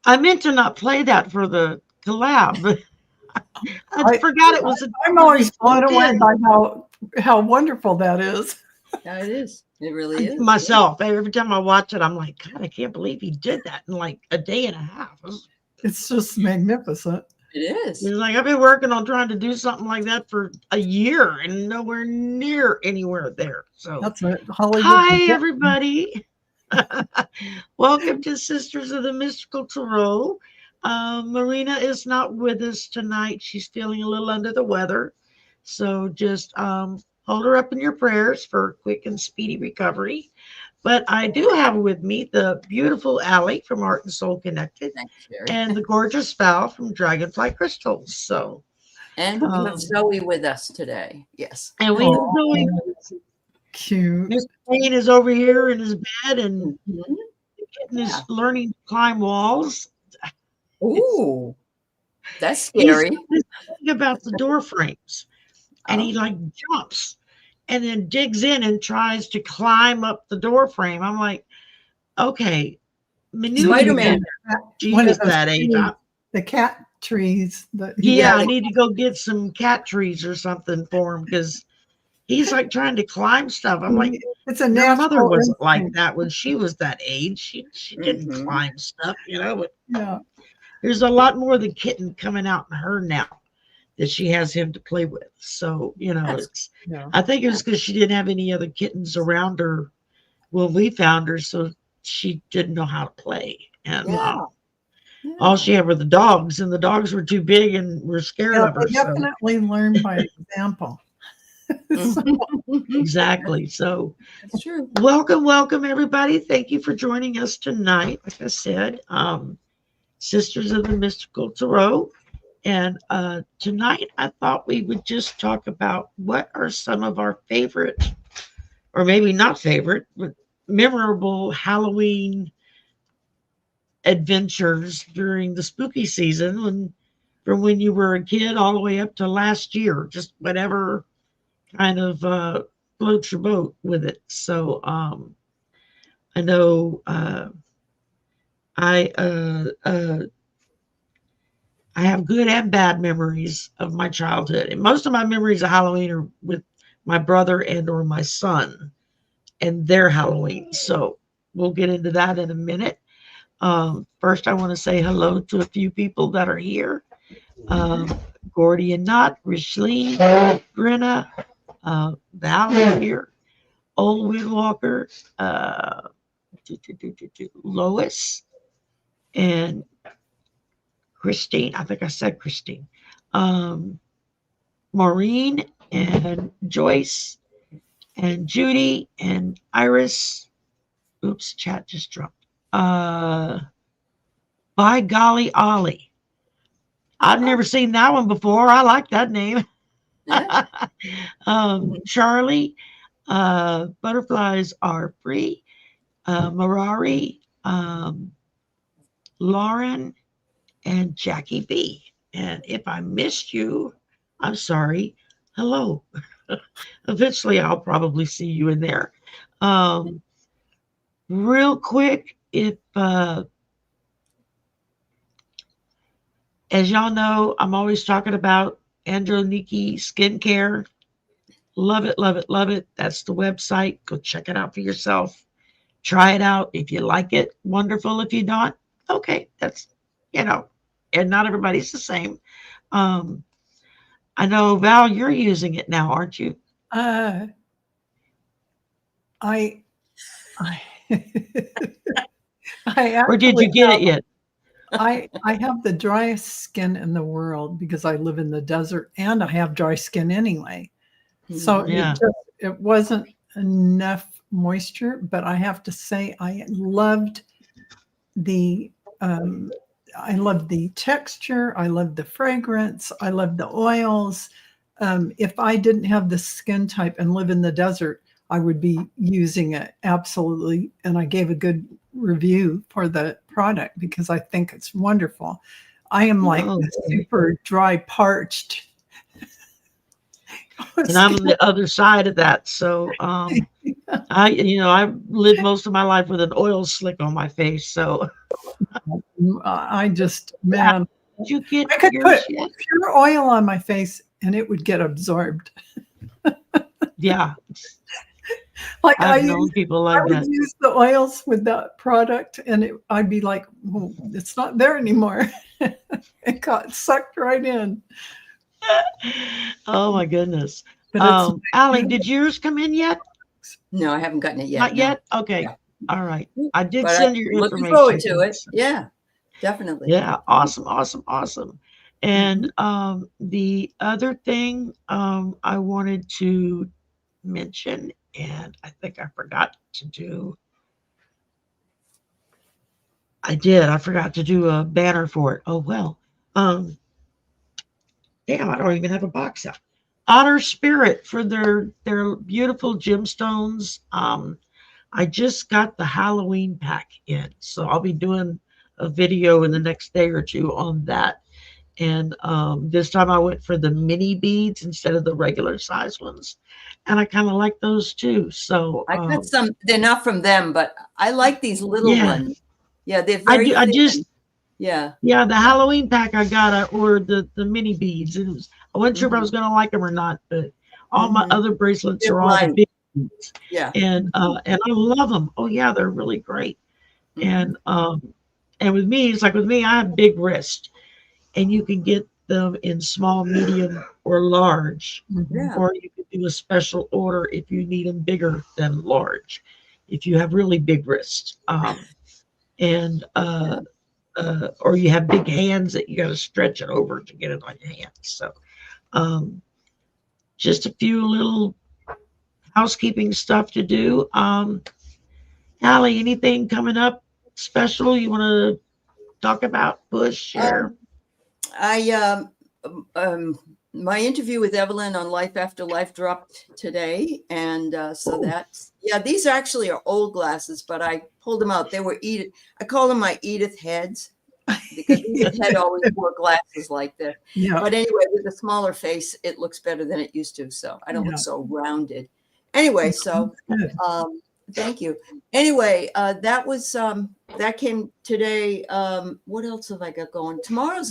I meant to not play that for the collab, but I I, forgot it was a I'm always blown away in by how wonderful that is. Yeah, it is. It really is. myself. Every time I watch it, I'm like, God, I can't believe he did that in like a day and a half. It's just magnificent. It is. It's like I've been working on trying to do something like that for a year and nowhere near anywhere there. So, That's a Hollywood. hi everybody. Welcome to Sisters of the Mystical Tarot. Marina is not with us tonight. She's feeling a little under the weather. So just hold her up in your prayers for quick and speedy recovery. But I do have with me the beautiful Allie from Art and Soul Connected Thanks, Shari. and the gorgeous Val from Dragonfly Crystals. So, And we have Zoe with us today. Yes. and we have Zoe. Cute. Miss Payne is over here in his bed and Mhm. the kitten is learning to climb walls. Ooh, that's He's scary. thinking about the door frames and he like jumps and then digs in and tries to climb up the door frame. I'm like, okay, Spider-Man. She One of is those that age. the cat trees. Yeah, I need to go get some cat trees or something for him because he's like trying to climb stuff. I'm like, it's a your natural mother wasn't instinct. like that when she was that age. She didn't Mhm. climb stuff, But Yeah. there's a lot more than kitten coming out in her now that she has him to play with. So, it's. Yeah. I think it was because she didn't have any other kittens around her when we found her, so she didn't know how to play. And Yeah. all she had were the dogs, and the dogs were too big and were scared Yeah, of her. they So. definitely learn by example. Exactly. So, That's true. welcome, everybody. Thank you for joining us tonight. Like I said, Sisters of the Mystical Tarot. And tonight I thought we would just talk about what are some of our favorite, or maybe not favorite, but memorable Halloween adventures during the spooky season from when you were a kid all the way up to last year, just whatever kind of floats your boat with it. So I know I I have good and bad memories of my childhood. And most of my memories of Halloween are with my brother and or my son and their Halloween. So we'll get into that in a minute. First, I want to say hello to a few people that are here. Gordy and Knott, Richleen, Brenna, Val here, Old Windwalker, Lois, and Christine. I think I said Christine. Maureen and Joyce and Judy and Iris. Oops, chat just dropped. By golly, Ollie. I've never seen that one before. I like that name. Yeah. Charlie. Butterflies are free. Marari. Lauren and Jackie B. And if I missed you, I'm sorry. Hello. Eventually, I'll probably see you in there. Real quick, if as y'all know, I'm always talking about Androniki skincare. Love it, love it, love it. That's the website. Go check it out for yourself. Try it out. If you like it, wonderful. If you don't, okay. That's, and not everybody's the same. I know, Val, you're using it now, aren't you? I I I Or did you actually get have, it yet? I have the driest skin in the world because I live in the desert and I have dry skin anyway. So Yeah. it wasn't enough moisture, but I have to say I loved the texture, I loved the fragrance, I loved the oils. If I didn't have the skin type and live in the desert, I would be using it absolutely. And I gave a good review for the product because I think it's wonderful. I am like super dry, parched. and I'm on the other side of that. So I've lived most of my life with an oil slick on my face. So I just, yeah. man, Did you get I could yours put yet? pure oil on my face and it would get absorbed. Yeah, Like I've known people I like would that. use the oils with that product and I'd be like, oh, it's not there anymore. It got sucked right in. Oh my goodness. But it's Allie, did yours come in yet? No, I haven't gotten it yet. Not no. yet? Okay. Yeah. All right. I did But send your I'm looking information. forward to it. Yeah, definitely. Yeah, awesome. And the other thing I wanted to mention, and I think I forgot to do. I forgot to do a banner for it. Oh well. Um, Damn, I don't even have a box out. Otter Spirit for their beautiful gemstones. I just got the Halloween pack in, so I'll be doing a video in the next day or two on that. And this time I went for the mini beads instead of the regular size ones, and I kind of like those too. So I got some. They're not from them, but I like these little ones. Yeah, they're I very do. I thin. just Yeah. the Halloween pack I got. I ordered the mini beads. I wasn't sure if I was going to like them or not, but all my other bracelets They're are all the mine. big beads. Yeah. And I love them. Oh yeah, they're really great. And with me, it's like with me, I have big wrist, and you can get them in small, medium, or large, Yeah. or you can do a special order if you need them bigger than large, if you have really big wrists, and or you have big hands that you got to stretch it over to get it on your hands. So, just a few little housekeeping stuff to do. Allie, anything coming up special you want to talk about? Push, share. My interview with Evelyn on Life After Life dropped today, and so that's these actually are old glasses, but I pulled them out. They were Edith. I call them my Edith heads because Edith had always wore glasses like this. Yeah. But anyway, with a smaller face, it looks better than it used to. So I don't look so rounded. Anyway, so thank you. Anyway, that was that came today. What else have I got going? Tomorrow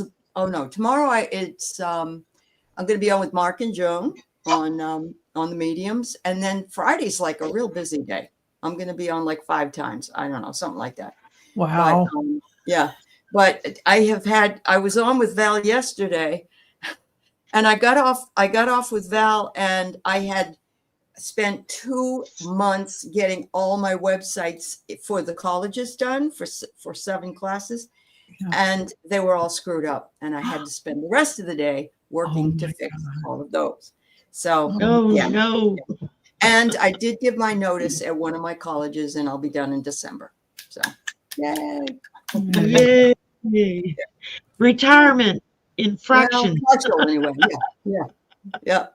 I'm going to be on with Mark and Joan on the mediums, and then Friday's like a real busy day. I'm going to be on like 5 times. I don't know, something like that. Wow. But, but I was on with Val yesterday, and I got off with Val, and I had spent 2 months getting all my websites for the colleges done for 7 classes, and they were all screwed up, and I had to spend the rest of the day working to fix all of those. So no. And I did give my notice at one of my colleges, and I'll be done in December. So Yay. Retirement infraction. Well, anyway, yeah.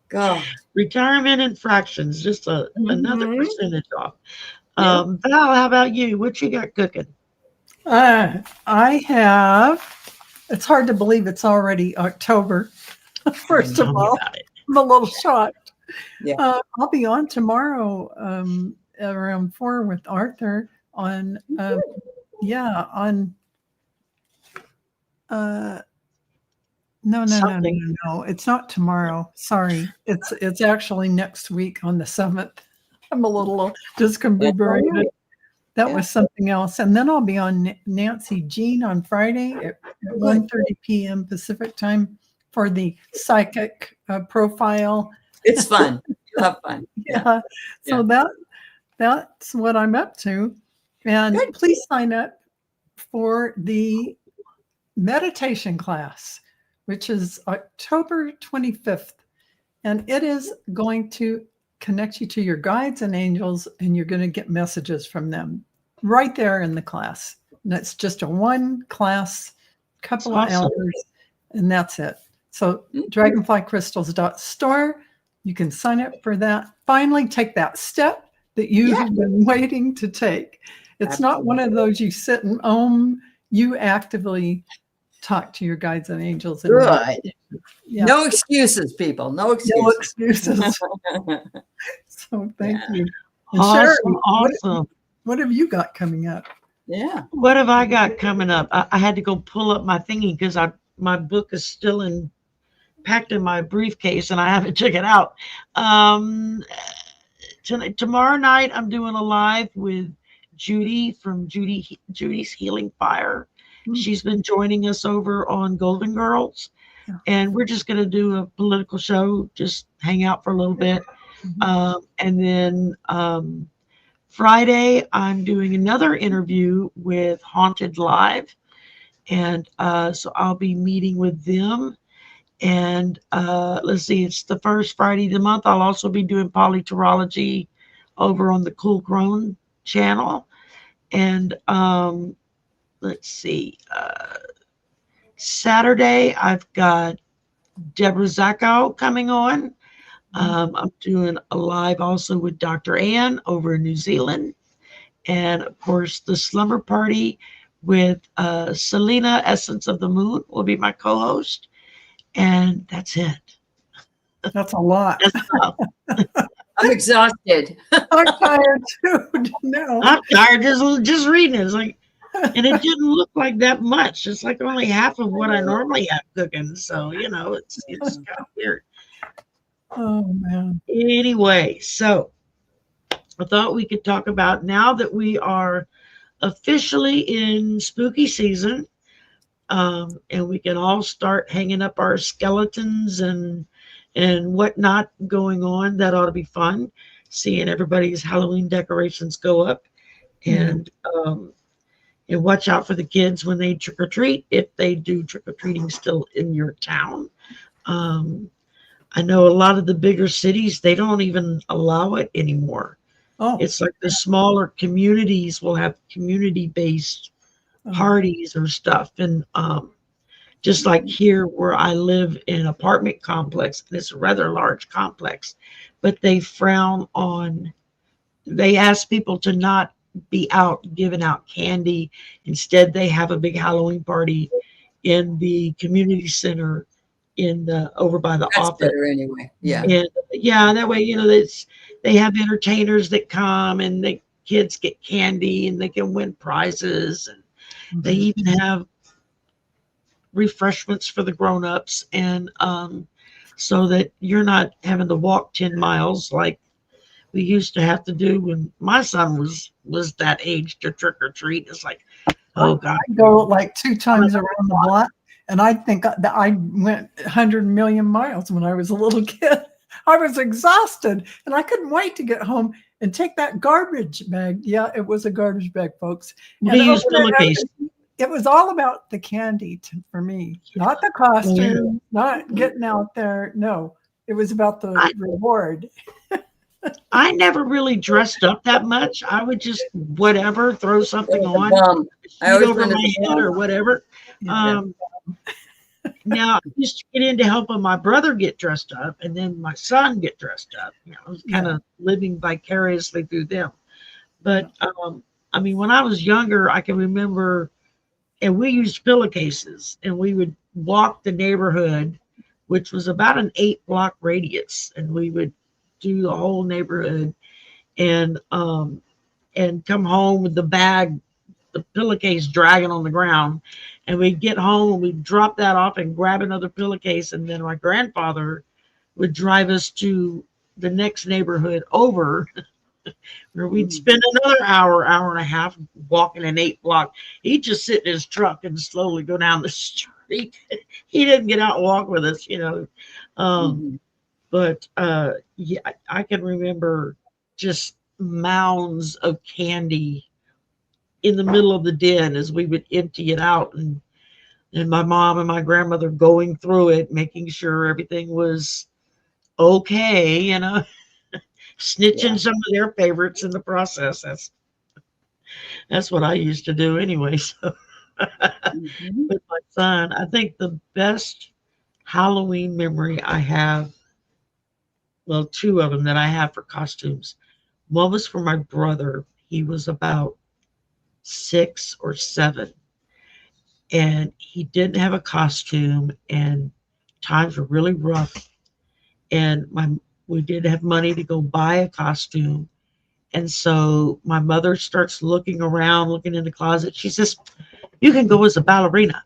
God. Retirement infractions, just another percentage off. Val, how about you? What you got cooking? I have. It's hard to believe it's already October. First of all, I'm a little shocked. Yeah. I'll be on tomorrow around 4 with Arthur on No. It's not tomorrow. Sorry. It's actually next week on the 7th. I'm a little discombobulated. That was something else. And then I'll be on Nancy Jean on Friday at 1:30 p.m. Pacific time for the psychic profile. It's fun. You'll have fun. Yeah. So that's what I'm up to. And please sign up for the meditation class, which is October 25th. And it is going to connect you to your guides and angels, and you're going to get messages from them right there in the class. And it's just a 1 class, couple of hours, and that's it. So dragonflycrystals.store, you can sign up for that. Finally take that step that you've been waiting to take. It's not one of those you sit and you actively talk to your guides and angels. And Good. yeah. No excuses, people. No No excuses. excuses. So thank Yeah. you. And Awesome, Shari, awesome. what have you got coming up? Yeah. What have I got coming up? I had to go pull up my thingy because my book is still packed in my briefcase and I haven't took it out. Tomorrow night I'm doing a live with Judy from Judy's Healing Fire. She's been joining us over on Golden Girls, and we're just going to do a political show, just hang out for a little bit. And then Friday, I'm doing another interview with Haunted Live. And so I'll be meeting with them. And let's see, it's the first Friday of the month. I'll also be doing polyterology over on the Cool Crone channel. And let's see, Saturday, I've got Deborah Zacco coming on. I'm doing a live also with Dr. Ann over in New Zealand. And of course, the slumber party with Selena, Essence of the Moon, will be my co-host. And that's it. That's a lot. I'm exhausted. I'm tired too. No. I'm tired just reading it. It's like, and it didn't look like that much. It's like only half of what I normally have cooking. So, it's kind of weird. Oh, man. Anyway, so I thought we could talk about, now that we are officially in spooky season, and we can all start hanging up our skeletons and whatnot going on. That ought to be fun, seeing everybody's Halloween decorations go up. And watch out for the kids when they trick or treat, if they do trick or treating still in your town. I know a lot of the bigger cities, they don't even allow it anymore. It's like the smaller communities will have community-based parties or stuff. And just like here where I live in an apartment complex, and it's a rather large complex, but they ask people to not be out giving out candy. Instead, they have a big Halloween party in the community center over by the That's office. better anyway. Yeah. And that way, they have entertainers that come, and the kids get candy and they can win prizes, and they even have refreshments for the grown-ups, and so that you're not having to walk 10 miles like we used to have to do when my son was that age to trick or treat. It's like, oh God. I go like 2 times around the block, and I think that I went 100 million miles when I was a little kid. I was exhausted, and I couldn't wait to get home and take that garbage bag. Yeah, it was a garbage bag, folks. They use pillowcase. It was all about the candy for me, not the costume, not getting out there. No, it was about the reward. I never really dressed up that much. I would just throw something on, over my head or whatever. Now I used to get in to helping my brother get dressed up, and then my son get dressed up. I was kind of living vicariously through them. But when I was younger, I can remember, and we used pillowcases, and we would walk the neighborhood, which was about an 8-block radius, and we would do the whole neighborhood, and come home with the bag, the pillowcase dragging on the ground, and we'd get home and we'd drop that off and grab another pillowcase, and then my grandfather would drive us to the next neighborhood over, where we'd spend another hour and a half walking an 8-block. He'd just sit in his truck and slowly go down the street. He didn't get out and walk with us, But I can remember just mounds of candy in the middle of the den as we would empty it out, and my mom and my grandmother going through it, making sure everything was okay, snitching some of their favorites in the process. That's what I used to do anyway. So with my son, I think the best Halloween memory I have, well, 2 of them that I have for costumes. One was for my brother. He was about 6 or 7. and he didn't have a costume, and times were really rough. And we didn't have money to go buy a costume. And so my mother starts looking around, looking in the closet. She says, "You can go as a ballerina,"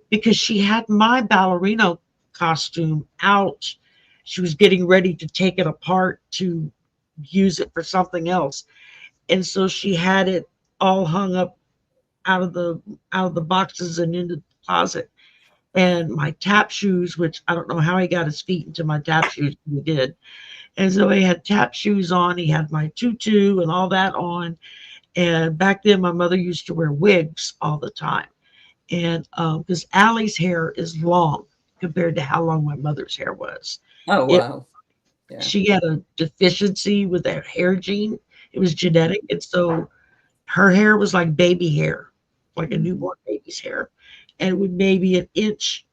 because she had my ballerina costume out. She was getting ready to take it apart to use it for something else. And so she had it all hung up out of the boxes and into the closet. And my tap shoes, which I don't know how he got his feet into my tap shoes, he did. And so he had tap shoes on, he had my tutu and all that on. And back then my mother used to wear wigs all the time. And because Allie's hair is long compared to how long my mother's hair was. Oh, It wow. Yeah. She had a deficiency with that hair gene. It was genetic. And so her hair was like baby hair, like a newborn baby's hair. And it would maybe an inch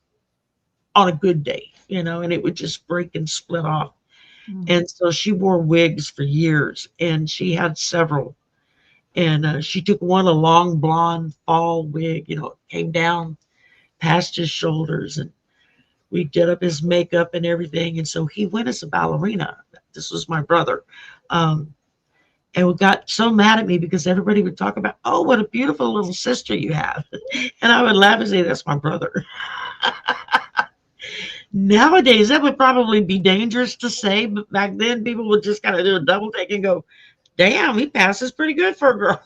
on a good day, and it would just break and split off. And so she wore wigs for years, and she had several. And she took one, a long blonde fall wig, it came down past his shoulders, and we did up his makeup and everything. And so he went as a ballerina. This was my brother. And we got so mad at me because everybody would talk about, "Oh, what a beautiful little sister you have." And I would laugh and say, "That's my brother." Nowadays, that would probably be dangerous to say, but back then, people would just kind of do a double take and go, "Damn, he passes pretty good for a girl."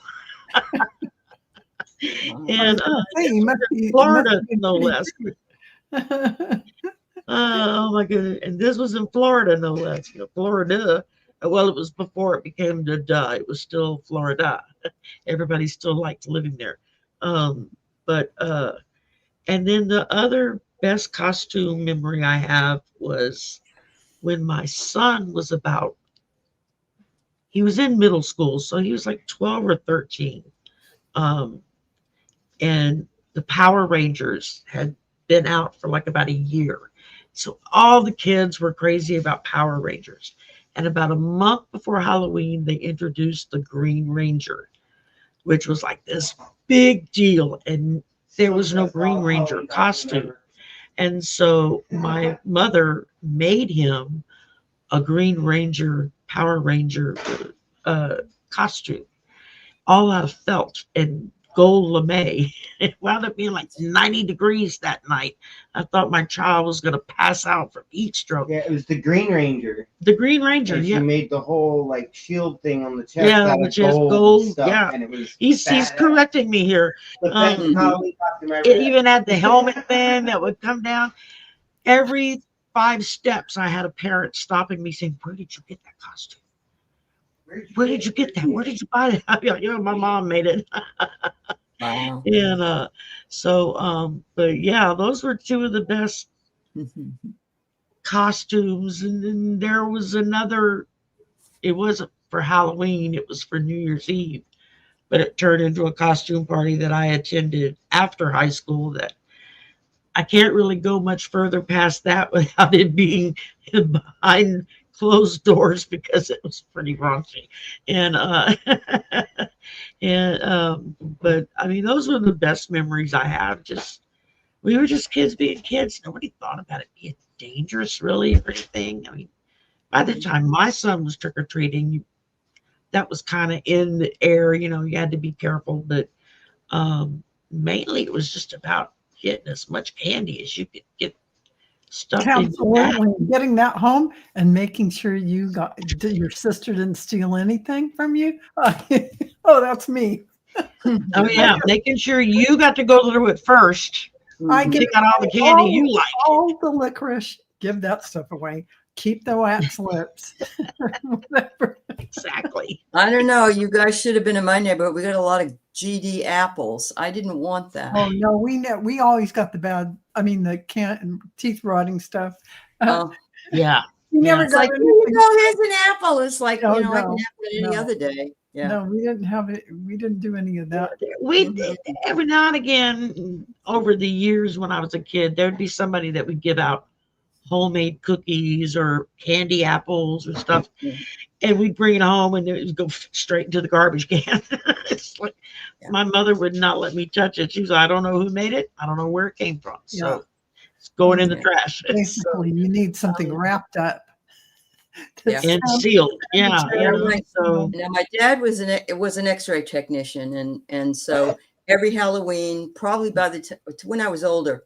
And Florida, no less. Oh my goodness! And this was in Florida, no less. Florida. Well, it was before it became the duh. It was still Florida. Everybody still liked living there. But and then the other best costume memory I have was when my son was he was in middle school, so he was like 12 or 13. Um, and the Power Rangers had been out for like about a year. So all the kids were crazy about Power Rangers. And about a month before Halloween, they introduced the Green Ranger, which was like this big deal. And there was no Green Ranger costume. And so my mother made him a Green Ranger, Power Ranger costume, all out of felt and gold lame. It wound up being like 90 degrees that night. I thought my child was going to pass out from heat stroke. Yeah, it was the Green Ranger. The Green Ranger, and yeah. She made the whole like shield thing on the chest Yeah, which has gold stuff, yeah. And it was he's correcting me here. It even had the helmet thing that would come down. Every 5 steps, I had a parent stopping me saying, "Where did you get that costume? Where did you get that? Where did you buy it?" I'd be like, my mom made it. Wow. And but yeah, those were two of the best costumes. And then there was another, it wasn't for Halloween, it was for New Year's Eve, but it turned into a costume party that I attended after high school that I can't really go much further past that without it being behind closed doors because it was pretty raunchy. And but I mean, those were the best memories I have. We were just kids being kids. Nobody thought about it being dangerous really or anything. I mean, by the time my son was trick-or-treating, that was kind of in the air, you had to be careful, but mainly it was just about getting as much candy as you could get stuffed in your bag. Getting that home and making sure your sister didn't steal anything from you. Oh, that's me. Oh yeah, making sure you got to go through it first. I get all the candy you like. All the licorice. Give that stuff away. Keep the wax lips. Whatever. Exactly. I don't know. You guys should have been in my neighborhood. We got a lot of GD apples. I didn't want that. Oh no, we always got the bad. I mean, the teeth rotting stuff. Yeah. We never it's got like, here's an apple. It's like, I can have it any other day. Yeah. No, we didn't have it. We didn't do any of that. We every now and again over the years when I was a kid, there'd be somebody that would give out homemade cookies or candy apples or stuff, Yeah. and we'd bring it home and it would go straight into the garbage can. It's like Yeah. my mother would not let me touch it. She was, I don't know who made it. I don't know where it came from. So Yeah. it's going in the Yeah. trash. So, Basically, you need something wrapped up. Yeah. and sealed. Yeah. Yeah, You know, right. so Now my dad was an X-ray technician, and so every Halloween, probably by the when I was older,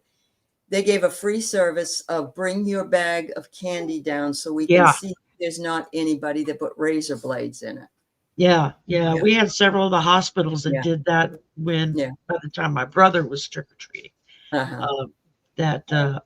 they gave a free service of bring your bag of candy down so we can Yeah. see there's not anybody that put razor blades in it. yeah. Yeah. We had several of the hospitals that Yeah. did that when Yeah. by the time my brother was trick-or-treating. Uh-huh. That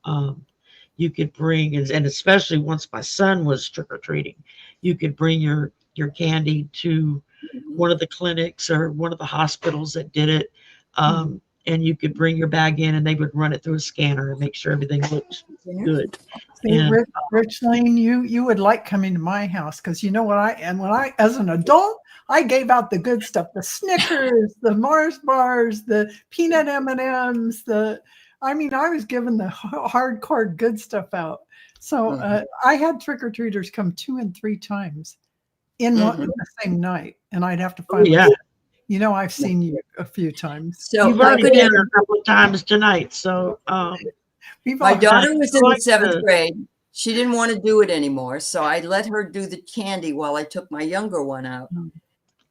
you could bring, and especially once my son was trick-or-treating, you could bring your candy to one of the clinics or one of the hospitals that did it, and you could bring your bag in and they would run it through a scanner and make sure everything looked good. See, And Rich Lane, you would like coming to my house because you know what when I as an adult, I gave out the good stuff: the Snickers, the Mars bars, the peanut M&Ms. I was giving the hardcore good stuff out. So I had trick-or-treaters come 2 and 3 times in the same night, and I'd have to find. yeah, You know, I've seen you a few times. So you've I already could been have, here a couple of times tonight. So my daughter was in the like 7th grade. She didn't want to do it anymore, so I let her do the candy while I took my younger one out.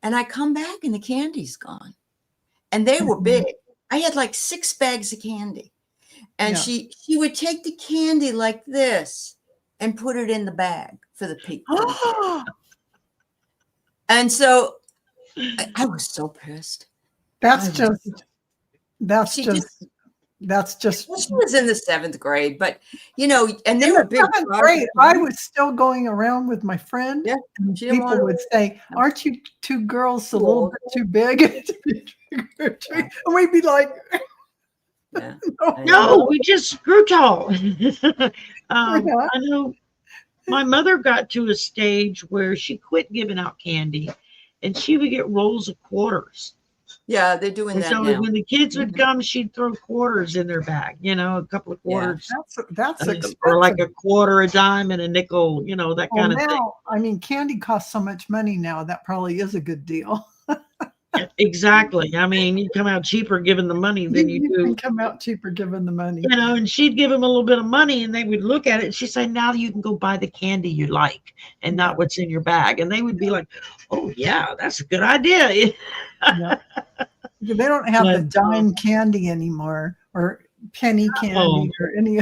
And I come back and the candy's gone, and they were big. I had like 6 bags of candy. And she would take the candy like this and put it in the bag for the people. And so I was so pissed. That's She was in the 7th grade, but you know, and they were big. 7th grade, I was still going around with my friend. Yeah, and people would say, "Aren't you 2 girls a little bit too big?" And we'd be like, Yeah. no, we just grew tall. I know my mother got to a stage where she quit giving out candy and she would get rolls of quarters. Yeah, they're doing And that so now. when the kids would come, she'd throw quarters in their bag, a couple of quarters. that's expensive. Or like a quarter, a dime, and a nickel, that kind of thing. Candy costs so much money now, that probably is a good deal. Exactly. You come out cheaper giving the money than you do. Can come out cheaper giving the money. And she'd give them a little bit of money and they would look at it and she'd say, now you can go buy the candy you like and not what's in your bag. And they would be like, oh, yeah, that's a good idea. They don't have the dime candy anymore or penny candy or any.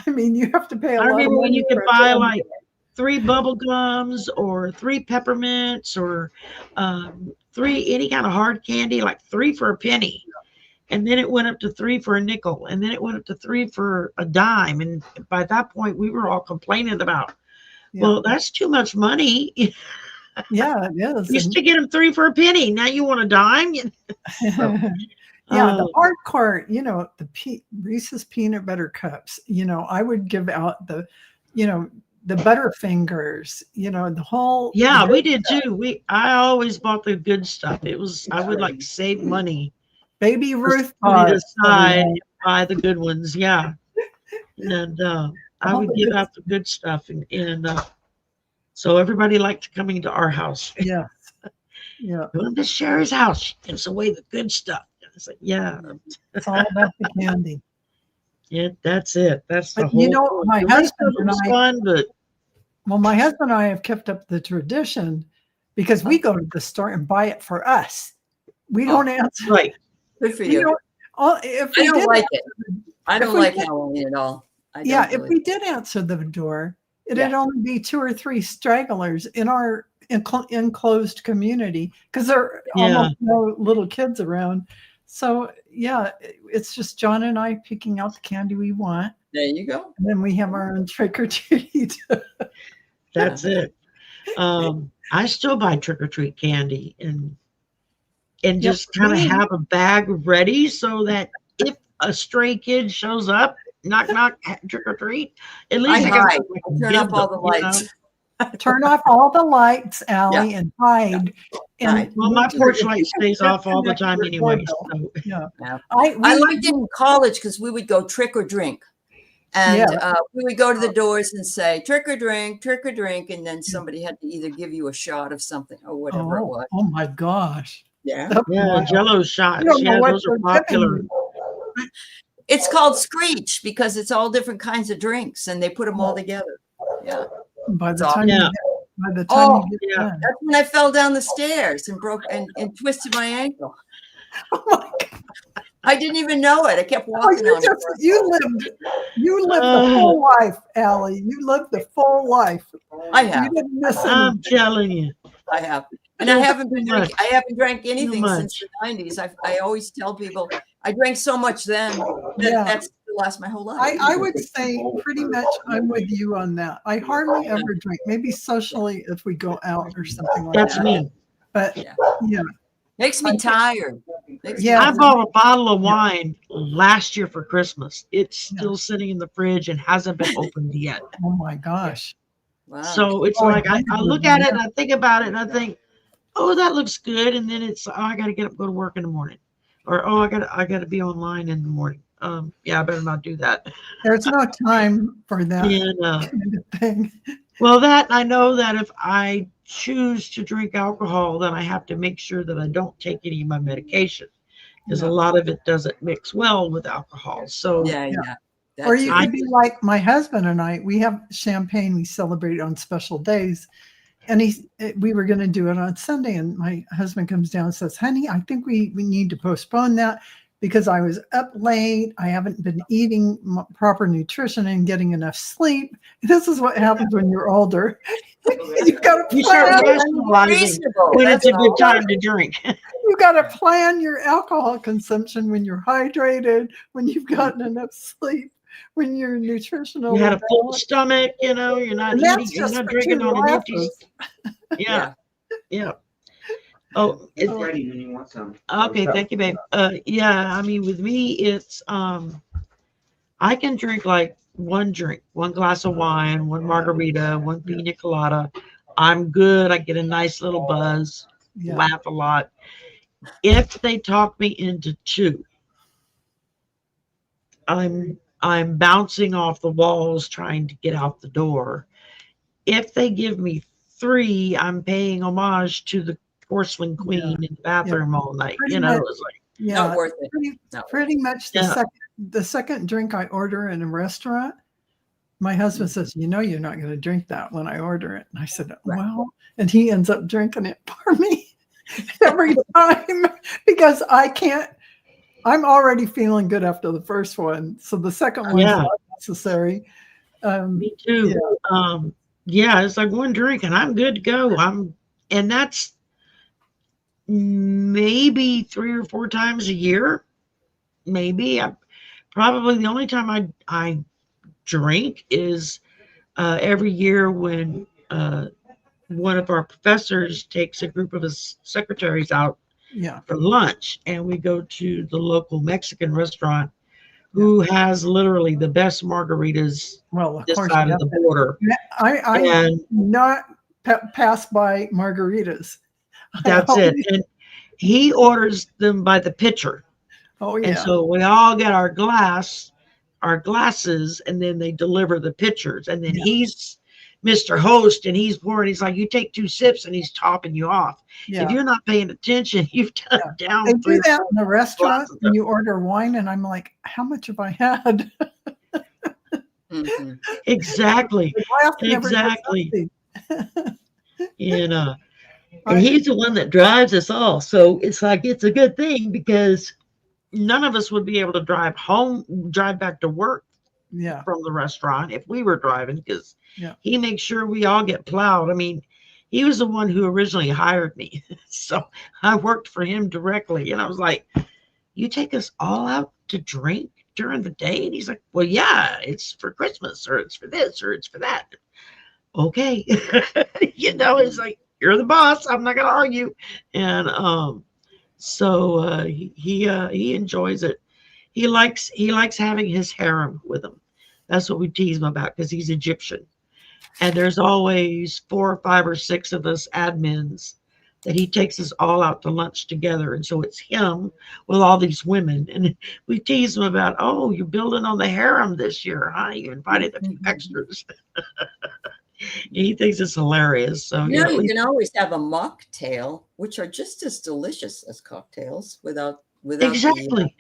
You have to pay a lot of money. When you could buy like 3 bubble gums or 3 peppermints or 3 any kind of hard candy, like 3 for a penny. And then it went up to 3 for a nickel. And then it went up to 3 for a dime. And by that point, we were all complaining about, well, that's too much money. Yeah, it is. You used to get them 3 for a penny. Now you want a dime? The hardcore, the Reese's peanut butter cups, I would give out the Butterfingers, the whole. Yeah, we did too. I always bought the good stuff. I would like save money. Baby Ruth aside and buy the good ones. Yeah. And I would give out the good stuff. And so everybody liked coming to our house. Yeah. Yeah. Going to Shari's house. She gives away the good stuff. It's like, yeah. It's all about the candy. Yeah, that's it. That's the whole. My husband and I. Fun, but my husband and I have kept up the tradition because we go to the store and buy it for us. We don't answer. Right. Good for you. I don't like it. I don't like Halloween at all. If we did answer the door, it'd only be 2 or 3 stragglers in our enclosed community because there are almost no little kids around. So it's just John and I picking out the candy we want. There you go. And then we have our own trick or treat. That's it. I still buy trick or treat candy and just kind of have a bag ready so that if a stray kid shows up, knock knock, trick or treat, at least I turn up all the lights. Turn off all the lights, Allie, and hide. And well, my porch light stays off all the time anyway. So. Yeah. I liked it in college because we would go trick or drink. And Yeah. we would go to the doors and say, trick or drink, and then somebody had to either give you a shot of something or whatever it was. Oh my gosh. Yeah. That's Yeah, wild. Jello shots. You don't know Yeah, what those are they're giving popular. you. It's called Screech because it's all different kinds of drinks and they put them all together. Yeah. By the It's time, Yeah. by the time Oh, you get yeah. done. That's when I fell down the stairs and broke and twisted my ankle. Oh my God. I didn't even know it. I kept Oh, walking on it. you lived the full life, Allie. You lived the full life. I You have. didn't miss I'm anything. telling you. I have. And I haven't been Too much. drinking. I haven't drank anything much. since the 90s. I always tell people I drank so much then that Yeah. that's the last my whole life. I would say pretty much I'm with you on that. I hardly ever drink. Maybe socially if we go out or something like That's that. me. But Yeah. yeah. Makes me tired. Makes me Yeah. I tired. bought a bottle of wine last year for Christmas. It's still Yeah. sitting in the fridge and hasn't been opened yet. Oh my gosh. Wow. So it's Oh, like I I look at it and I think about it and I think, oh, that looks good. And then it's, oh, I got to get up, go to work in the morning, or oh, I got to be online in the morning. Yeah, I better not do that. There's no time for that And kind of thing. well, that I know that if I choose to drink alcohol, then I have to make sure that I don't take any of my medication because Yeah. a lot of it doesn't mix well with alcohol. So yeah, Yeah. yeah. Or That's you it. could be like my husband and I. We have champagne we celebrate on special days. And we were going to do it on Sunday. And my husband comes down and says, honey, I think we need to postpone that because I was up late. I haven't been eating proper nutrition and getting enough sleep. This is what happens when you're older. You got to you start plan. rationalizing Reasonable. when That's it's a good all. time to drink. You got to plan your alcohol consumption when you're hydrated, when you've gotten enough sleep, when you're nutritional. You had a full stomach, you know, you're not And eating, that's you're just not for drinking 2 on an empty. glasses. Yeah, yeah. Oh, It's ready when you want some. okay, thank you, babe. Yeah, I mean, with me, it's I can drink like one drink, one glass of wine, one margarita, one pina colada. I'm good. I get a nice little buzz, Yeah. laugh a lot. If they talk me into 2, I'm bouncing off the walls trying to get out the door. If they give me 3, I'm paying homage to the porcelain queen in the bathroom all night. Pretty You know, much. it's like, Yeah. Not worth it. Pretty much Yeah. the second drink I order in a restaurant, my husband says, you know, you're not going to drink that when I order it. And I said, well, and he ends up drinking it for me every time because I can't. I'm already feeling good after the first one. So the second one's Yeah. not necessary. me too. Yeah, it's like one drink and I'm good to go. And that's maybe 3 or 4 times a year. Maybe. Probably the only time I drink is every year when one of our professors takes a group of his secretaries out Yeah. for lunch, and we go to the local Mexican restaurant who has literally the best margaritas Well, of this course. side of the border. I And not pass by margaritas. that's it. And he orders them by the pitcher. Oh, And yeah. so we all get our glasses, and then they deliver the pitchers. And then Yeah. he's Mr. Host, and he's pouring. He's like, you take 2 sips, and he's topping you off. Yeah. If you're not paying attention, you've done down They 3 do that in the restaurant glasses. when you order wine, and I'm like, how much have I had? Mhm. Exactly. The glass never gets Exactly. empty. And he's the one that drives us all. So it's like, it's a good thing because none of us would be able to drive back to work Yeah. from the restaurant if we were driving, because Yeah. he makes sure we all get plowed. I mean, he was the one who originally hired me. So I worked for him directly. And I was like, you take us all out to drink during the day? And he's like, well, yeah, it's for Christmas, or it's for this, or it's for that. Okay. You know, it's like, you're the boss. I'm not going to argue. And so he enjoys it. He likes having his harem with him. That's what we tease him about, because he's Egyptian. And there's always 4 or 5 or 6 of us admins that he takes us all out to lunch together. And so it's him with all these women. And we tease him about, oh, you're building on the harem this year, huh? You invited a few extras. He thinks it's hilarious. So You yeah, know, at you least can always have a mocktail, which are just as delicious as cocktails without the exactly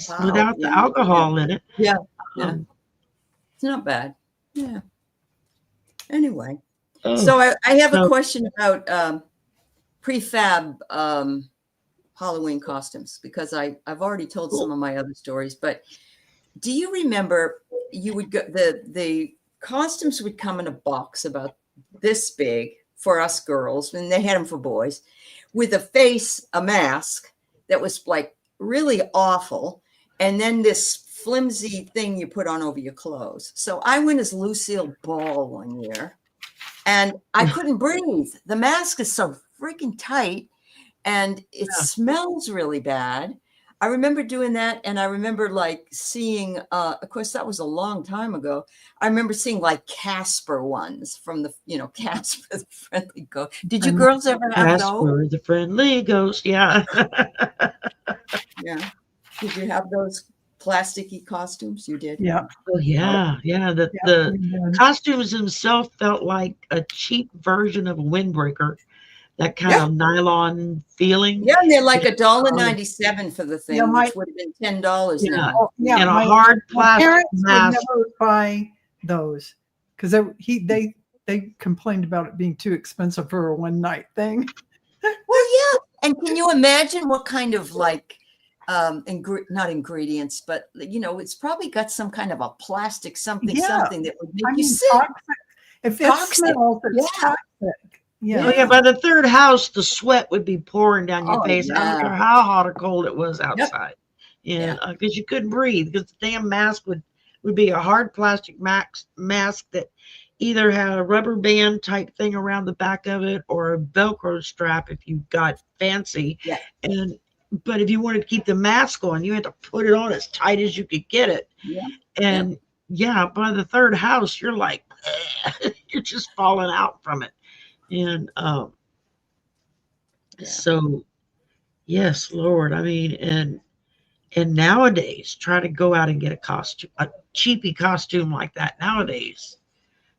wow. without the Yeah, alcohol in it. yeah, yeah. Um, It's not bad. Yeah. Anyway, oh, so I have a so question about prefab Halloween costumes, because I've already told some cool. of my other stories, but do you remember you would go, the costumes would come in a box about this big for us girls, and they had them for boys, with a face, a mask that was like really awful, and then this flimsy thing you put on over your clothes. So I went as Lucille Ball one year, and I couldn't breathe. The mask is so freaking tight, and it Yeah. smells really bad. I remember doing that, and I remember like seeing, of course, that was a long time ago. I remember seeing like Casper ones from the, Casper the Friendly Ghost. Did you girls ever have those? Casper the Friendly Ghost. Yeah. Yeah. Did you have those plasticky costumes? You did? Yeah. Oh yeah, yeah. The Yeah. the And, costumes themselves felt like a cheap version of a windbreaker. That kind Yeah. of nylon feeling. Yeah, and they're like Um, $1.97 for the thing, Yeah, which would have been $10 Yeah. now. oh, yeah, And a my, hard my plastic parents would mask. never buy those because they complained about it being too expensive for a one night thing. Well, yeah. And can you imagine what kind of like, not ingredients, but it's probably got some kind of a plastic something Yeah. that would make I you mean, sick. toxic. If it Toxic. smells, it's Yeah. toxic. Yeah. Oh yeah, by the third house, the sweat would be pouring down your Oh, face. I don't yeah. care how hot or cold it was Yep. outside, Yeah. and because you couldn't breathe, because the damn mask would be a hard plastic mask that either had a rubber band type thing around the back of it or a Velcro strap if you got fancy. Yeah. And but if you wanted to keep the mask on, you had to put it on as tight as you could get it. Yeah. And yeah, by the third house, you're like, you're just falling out from it. And Yeah. so yes, Lord. I mean, and nowadays, try to go out and get a cheapy costume like that. Nowadays,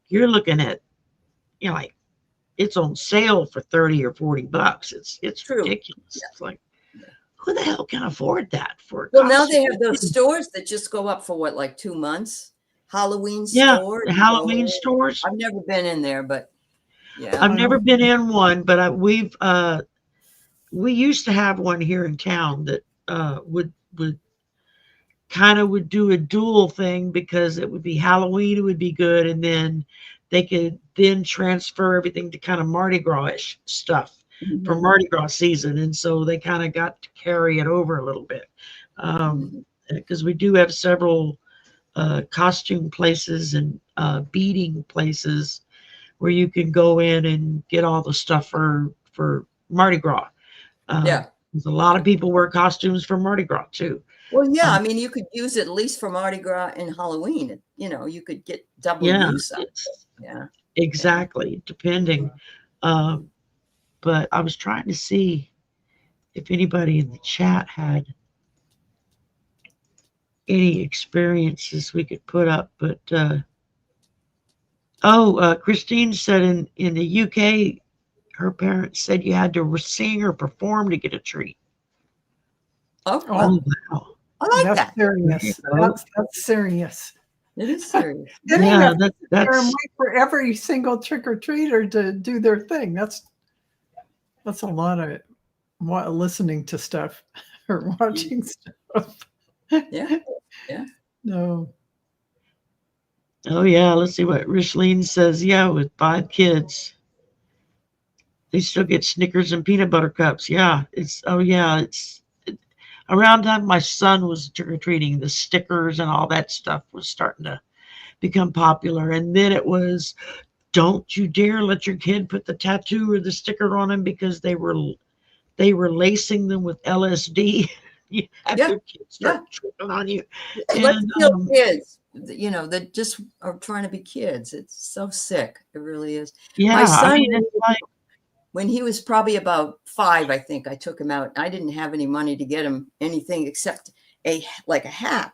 you're looking at, like it's on sale for 30 or 40 bucks. It's True. ridiculous. Yeah. It's like, who the hell can afford that for a Well, now they costume? have those stores that just go up for what, like 2 months? Halloween Yeah, store. the you go Halloween in. stores. I've never been in there, but yeah. I've never been in one, but we used to have one here in town that would do a dual thing, because it would be Halloween, it would be good, and then they could then transfer everything to kind of Mardi Gras-ish stuff for Mhm. Mardi Gras season, and so they kind of got to carry it over a little bit, Mhm. because we do have several costume places and beading places where you can go in and get all the stuff for Mardi Gras. Yeah. There's a lot of people wear costumes for Mardi Gras too. Well, yeah. I Um, mean, you could use it at least for Mardi Gras and Halloween. You could get double yeah, use of it. it's Yeah. exactly depending. Um, but I was trying to see if anybody in the chat had any experiences we could put up, but Christine said in the UK, her parents said you had to sing or perform to get a treat. Oh, Oh, well, Wow. I like that's that. serious. Yeah. That's serious. It is serious. Then you Yeah, have to sit there and that's wait for every single trick or treater to do their thing. That's a lot of listening to stuff or watching stuff. Yeah. Yeah. No. oh yeah. Let's see what Richleen says. Yeah, with 5 kids, they still get Snickers and peanut butter cups. Yeah, it's around time my son was trick or treating, the stickers and all that stuff was starting to become popular, and then it was, don't you dare let your kid put the tattoo or the sticker on him, because they were lacing them with LSD. You have Yeah. your kids start tripping on you. Let's And kill kids, that just are trying to be kids. It's so sick. It really is. yeah, My son, I mean, it's like, when he was probably about 5, I think I took him out. I didn't have any money to get him anything except a hat.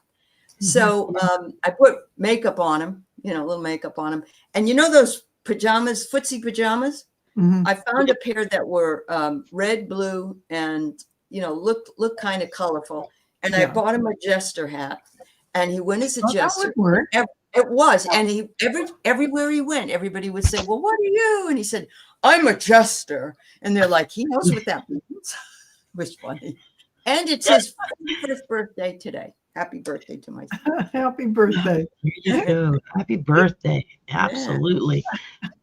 So I put makeup on him, a little makeup on him. And those pajamas, footsie pajamas? I found a pair that were red, blue, and look kind of colorful. And I bought him a jester hat, and he went as a jester. That would work. It was, and he everywhere he went, everybody would say, "Well, what are you?" And he said, "I'm a jester," and they're like, "He knows what that means." It was funny, and it's his 41st birthday today. Happy birthday to my son. Happy birthday! Here you go. Happy birthday! Absolutely.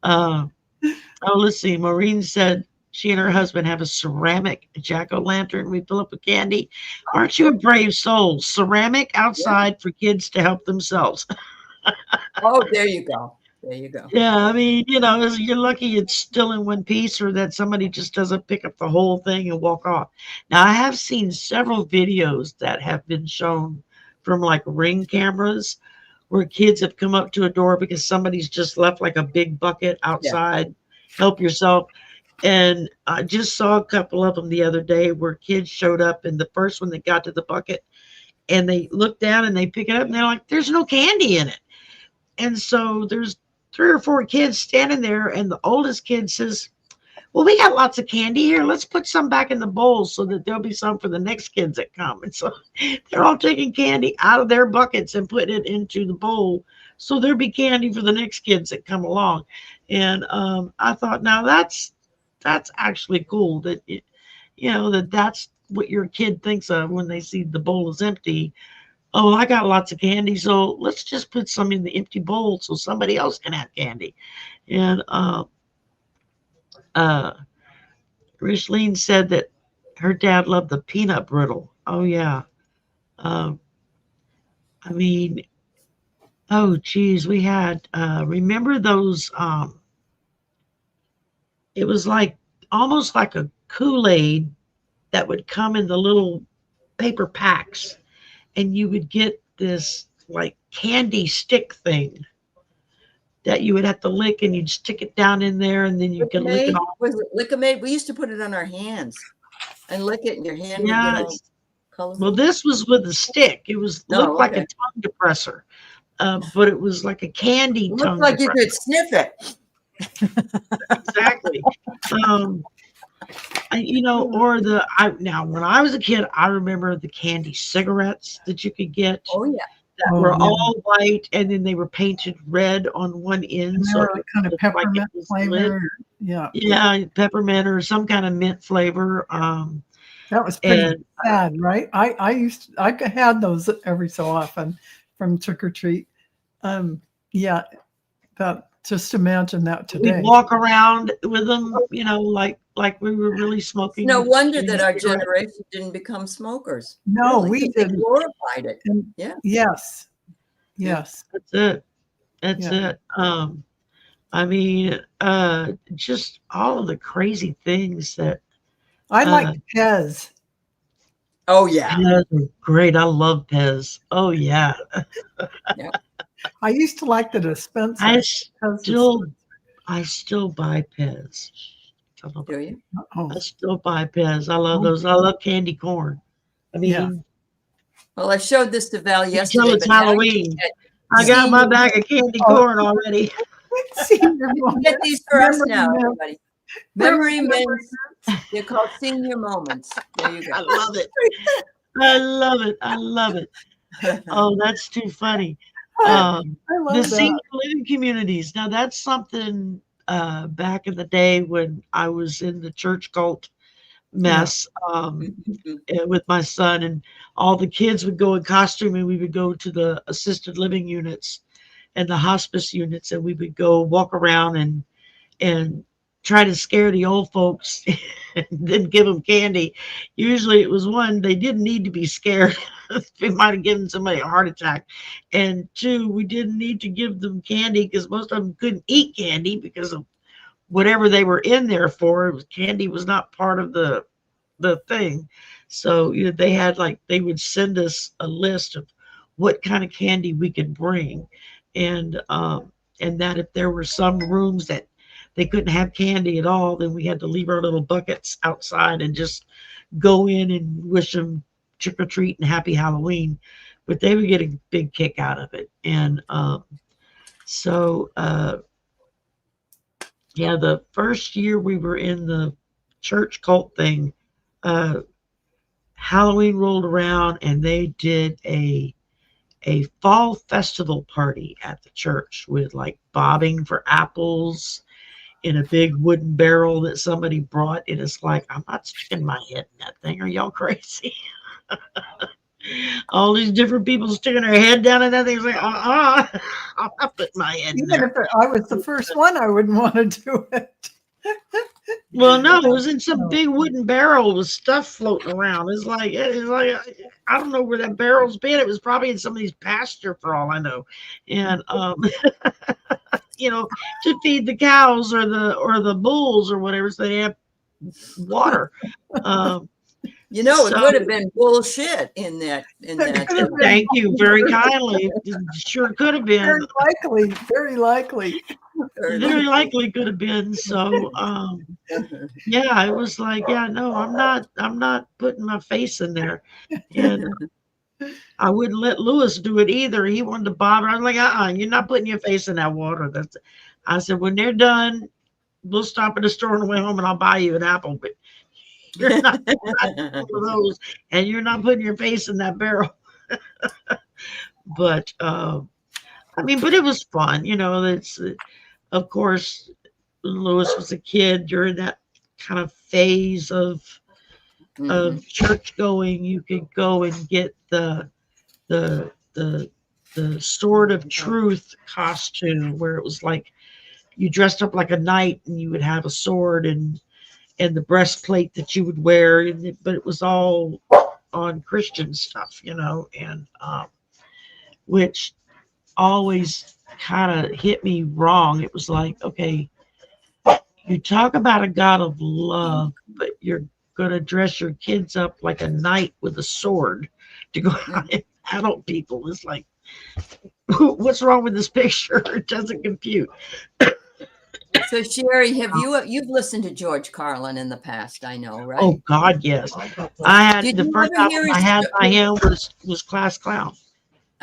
Let's see. Maureen said she and her husband have a ceramic jack-o'-lantern we fill up with candy. Aren't you a brave soul? Ceramic outside for kids to help themselves. Oh, there you go. There you go. Yeah, I mean, you're lucky it's still in one piece, or that somebody just doesn't pick up the whole thing and walk off. Now, I have seen several videos that have been shown from like Ring cameras where kids have come up to a door because somebody's just left like a big bucket outside. Help yourself. And I just saw a couple of them the other day where kids showed up, and the first one that got to the bucket, and they look down and they pick it up, and they're like, there's no candy in it. And so there's 3 or 4 kids standing there, and the oldest kid says, well, we got lots of candy here. Let's put some back in the bowl so that there'll be some for the next kids that come. And so they're all taking candy out of their buckets and putting it into the bowl so there'll be candy for the next kids that come along. And I thought, now that's actually cool that that's what your kid thinks of when they see the bowl is empty. Oh, I got lots of candy, so let's just put some in the empty bowl so somebody else can have candy. And Richleen said that her dad loved the peanut brittle. Oh yeah. I mean, oh geez, we had remember those it was like almost like a Kool-Aid that would come in the little paper packs, and you would get this like candy stick thing that you would have to lick, and you'd stick it down in there, and then you can lick it off. Was it Lick-O-Made? We used to put it on our hands and lick it, and your hand would get all colorful. Well, this was with a stick. It was looked like a tongue depressor, but it was like a candy tongue. Looked like you could sniff it. Exactly. Now when I was a kid, I remember the candy cigarettes that you could get. Oh yeah. That were all white, and then they were painted red on one end. And so it kind of peppermint flavor. Yeah, peppermint or some kind of mint flavor. That was pretty sad, right? I had those every so often from Trick or Treat. Just imagine that today. We walk around with them, like we were really smoking. No wonder that our generation didn't become smokers. No, really, we didn't. Glorified it. Yes. That's it. That's it. I mean, just all of the crazy things that I like Pez. Oh yeah, Pez are great. I love Pez. Oh yeah. I used to like the dispenser. I still buy Pez. Do you? I still buy Pez. I love those. I love candy corn. I mean, well, I showed this to Val yesterday. Until it's Halloween. I got my bag of candy corn already. Get these for us now, everybody. Memory mints. They're called senior moments. There you go. I love it. I love it. I love it. Oh, that's too funny. I love the that. senior living communities. Now that's something back in the day when I was in the church cult mess with my son, and all the kids would go in costume, and we would go to the assisted living units and the hospice units, and we would go walk around and try to scare the old folks and then give them candy. Usually it was one, they didn't need to be scared. We might have given somebody a heart attack. And 2, we didn't need to give them candy because most of them couldn't eat candy because of whatever they were in there for. Candy was not part of the thing. So they had they would send us a list of what kind of candy we could bring. And that if there were some rooms that they couldn't have candy at all, then we had to leave our little buckets outside and just go in and wish them trick or treat and happy Halloween. But they would get a big kick out of it. And so, yeah, the first year we were in the church cult thing, Halloween rolled around and they did a fall festival party at the church with like bobbing for apples in a big wooden barrel that somebody brought. And it's like, I'm not sticking my head in that thing. Are y'all crazy? All these different people sticking their head down in that thing. It's like, I'm not putting my head in Even there. if I was the first one, I wouldn't want to do it. Well, no, it was in some big wooden barrel with stuff floating around. It's like I don't know where that barrel's been. It was probably in somebody's pasture for all I know. And you know, to feed the cows or the bulls or whatever, so they have water. You know, it So- could have been bullshit in that. Thank you very kindly. It sure could have been. Very likely, very likely. Very likely could have been. So yeah, it was like, yeah, no, I'm not putting my face in there. And I wouldn't let Lewis do it either. He wanted to bob her. I was like, you're not putting your face in that water. I said, when they're done, we'll stop at the store on the way home and I'll buy you an apple. But you're not one of those, and you're not putting your face in that barrel. But I mean, but it was fun, you know. It's of course, Lewis was a kid during that kind of phase of church going. You could go and get the Sword of Truth costume, where it was like you dressed up like a knight and you would have a sword and the breastplate that you would wear, but it was all on Christian stuff, you know, and which always kind of hit me wrong. It was like, okay, you talk about a God of love, but you're going to dress your kids up like a knight with a sword to go out and adult people. It's like, what's wrong with this picture? It doesn't compute. So Shari, you've listened to George Carlin in the past, I know, right? Oh God, yes. I had Did the you first ever hear album I his had sto- by him was Class Clown.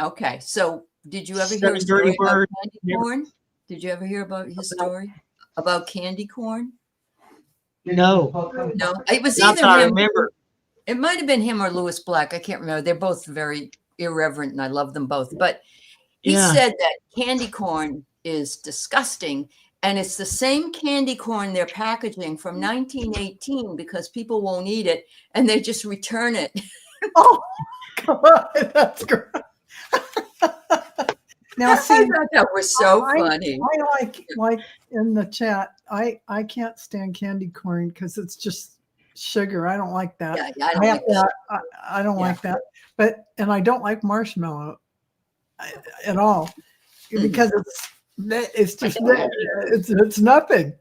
Okay, so did you ever hear Seven his Dirty story about Words. candy corn? Did you ever hear about his story about candy corn? No, No, it was not either that I him. remember. It might have been him or Lewis Black. I can't remember. They're both very irreverent, and I love them both. But he Yeah. said that candy corn is disgusting, and it's the same candy corn they're packaging from 1918 because people won't eat it, and they just return it. Oh, God, that's great. Now, I see, thought that was so I- funny. I like in the chat. I can't stand candy corn because it's just sugar. I don't like that. Yeah, I don't like that. I don't Yeah. like that. And I don't like marshmallow at all because it's just it's nothing.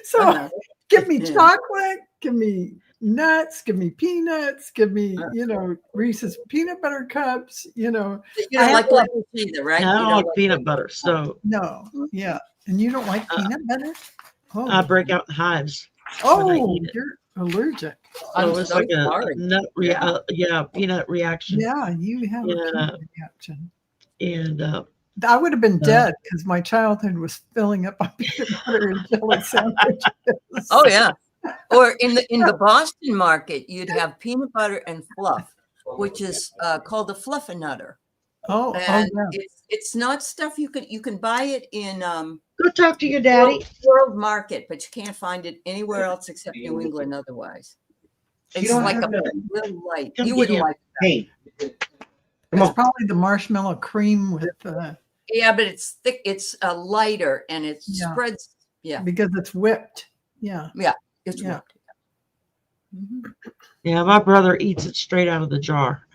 So Uh-huh. give me Yeah. chocolate, give me nuts, give me peanuts, give me Reese's peanut butter cups. You I don't have like to- lemons either, right? I You don't like peanut butter, so No, yeah, and you don't like peanut butter? Oh, I break out in hives. when I oh, eat it. you're allergic. I'm So it's so like a sorry. nut peanut reaction. Yeah, you have a Yeah. peanut reaction. And I would have been dead because my childhood was filling up on peanut butter and jelly sandwiches. Oh yeah. Or in the Boston market, you'd have peanut butter and fluff, which is called a fluffernutter. Oh, And yeah. it's not stuff you can buy it in go talk to your daddy. World Market, but you can't find it anywhere else except New England otherwise. You It's don't like have a to- little light. Come You get wouldn't him. like Hey, come It's on. probably the marshmallow cream with yeah, but it's thick, it's lighter and it Yeah. spreads. Yeah, because it's whipped. Yeah. it's Yeah. whipped. Mhm. Yeah, my brother eats it straight out of the jar.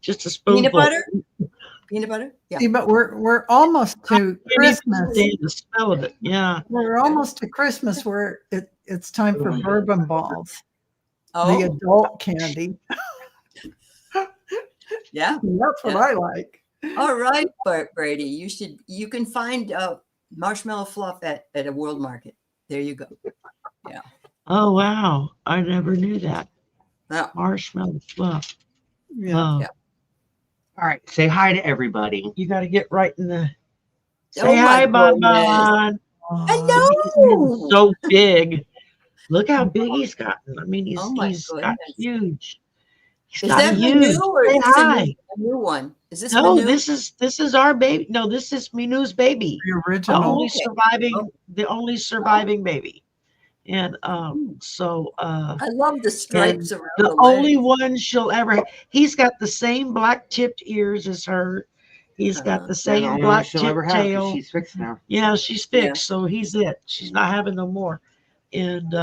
Just a spoonful. Peanut butter? Peanut butter? Yeah. See, but we're almost to Can't even Christmas. stand the smell of it. Yeah. We're almost to Christmas where it's time for bourbon balls, the Oh, adult candy. yeah. That's what Yeah. I like. All right, Brady. You can find marshmallow fluff at a world market. There you go. Oh wow, I never knew that. Yeah. Marshmallow fluff. Yeah. Oh, Yeah. All right, say hi to everybody. you got to get right in the. Oh Say my hi, Bon goodness. Bon. Hello. He's so big. Look how big he's gotten. I mean, Oh my he's got goodness. huge. He's Is got that huge. Manu or Say is this hi. a new one? Is this No, Manu? this is our baby. No, this is Minu's baby. The The original. only okay. surviving baby. And so I love the and stripes around the the only legs. one she'll ever. He's got the same black tipped ears as her. He's got the They're the same only one black she'll ever tipped have 'cause tail. she's fixed now. Yeah, she's Yeah. fixed, so he's it. She's not having no more. And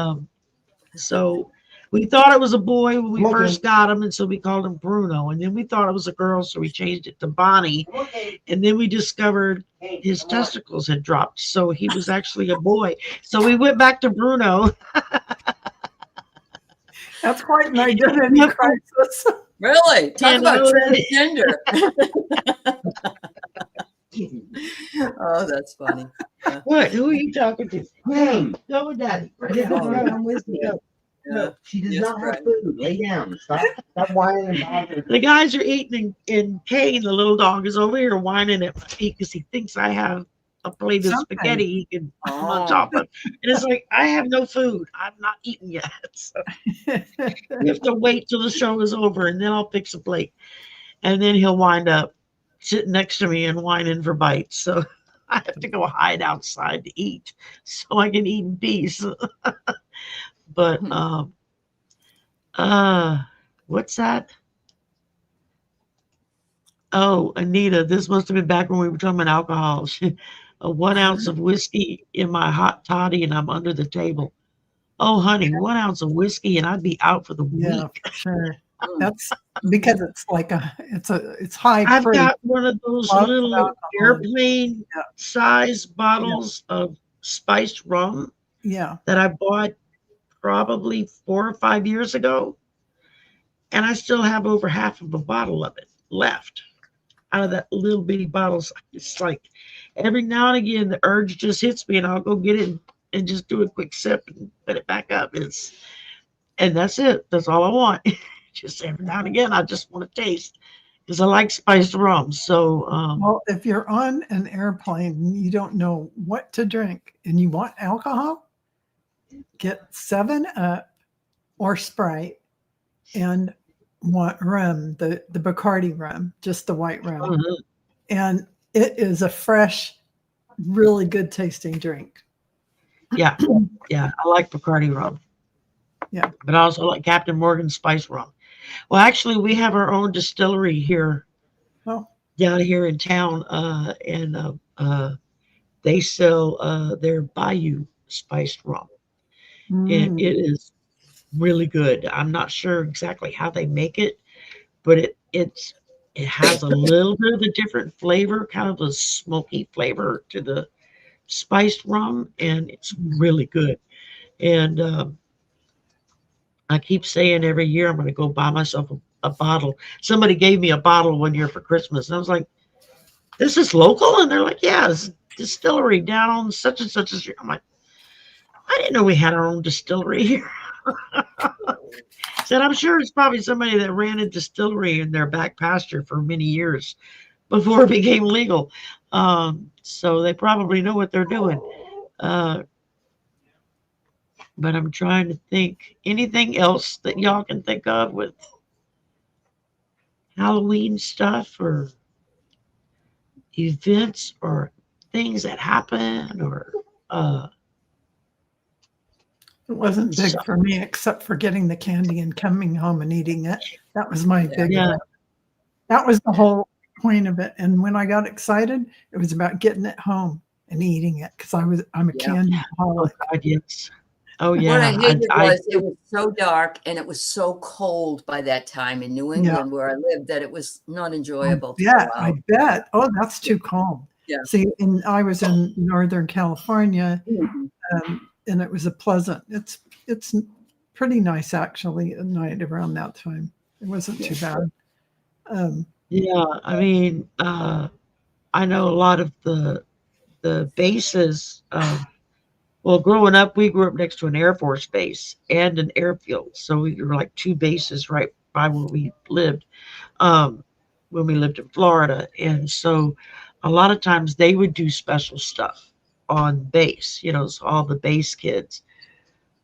so we thought it was a boy when we Come on, first Ken. got him, and so we called him Bruno. And then we thought it was a girl, so we changed it to Bonnie. And then we discovered his testicles had dropped, so he was actually a boy. So we went back to Bruno. That's quite an identity Yep. crisis. Really? Talk You about know, transgender. Oh, that's funny. What? Who are you talking to? Hey, Go with Daddy. yeah, Oh, come with me. Yeah. No, she does Yes, not have right. food. Lay down. Stop whining and bothering. The guys are eating, and Kane, the little dog, is over here whining at my feet because he thinks I have a plate of Something. spaghetti he can munch Oh. off of. And it's like, I have no food. I'm not eating yet. So you have to wait till the show is over, and then I'll fix a plate. And then he'll wind up sitting next to me and whining for bites. So I have to go hide outside to eat so I can eat in peace. But what's that? Oh, Anita, this must have been back when we were talking about alcohol. 1 ounce of whiskey in my hot toddy and I'm under the table. Oh, honey, 1 ounce of whiskey and I'd be out for the Yeah, week. for sure. That's because it's like it's high I've proof. got one of those Lots of little alcohol. airplane Yeah. size bottles of spiced rum Yeah. that I bought probably 4 or 5 years ago. And I still have over half of a bottle of it left out of that little bitty bottle. It's like every now and again, the urge just hits me and I'll go get it and just do a quick sip and put it back up. And that's it. That's all I want. Just every now and again, I just want to taste because I like spiced rum. So, Well, if you're on an airplane and you don't know what to drink and you want alcohol, get 7-Up or Sprite and want rum, the Bacardi rum, just the white rum. mhm. And it is a fresh, really good tasting drink. Yeah, I like Bacardi rum. Yeah. But I also like Captain Morgan spice rum. Well, actually, we have our own distillery here, Oh. down here in town, and they sell their Bayou spiced rum, and Mm. it is really good. I'm not sure exactly how they make it, but it has a little bit of a different flavor, kind of a smoky flavor to the spiced rum, and it's really good. And I keep saying every year I'm going to go buy myself a bottle. Somebody gave me a bottle one year for Christmas, and I was like, "This is local," and they're like, "Yeah, it's a distillery down on such and such a street." I'm like, "I didn't know we had our own distillery here." Said, "I'm sure it's probably somebody that ran a distillery in their back pasture for many years before it became legal, so they probably know what they're doing." But I'm trying to think anything else that y'all can think of with Halloween stuff or events or things that happen or It wasn't big for me, except for getting the candy and coming home and eating it. That was my big Yeah. event. That was the whole point of it. And when I got excited, it was about getting it home and eating it because I'm a Yeah. candy oh holic. God, yes. Oh What I yeah. hated was it was so dark and it was so cold by that time in New England where I lived that it was not enjoyable to go I out. bet. Oh, that's too cold. Yeah. See, I was in Northern California, Mhm. and it was a pleasant. It's pretty nice actually at night around that time. It wasn't too bad. Yeah, I mean, I know a lot of the the bases. Well, growing up, we grew up next to an Air Force base and an airfield, so we were like two bases right by where we lived. Um, when we lived in Florida, and so a lot of times they would do special stuff on base. So all the base kids,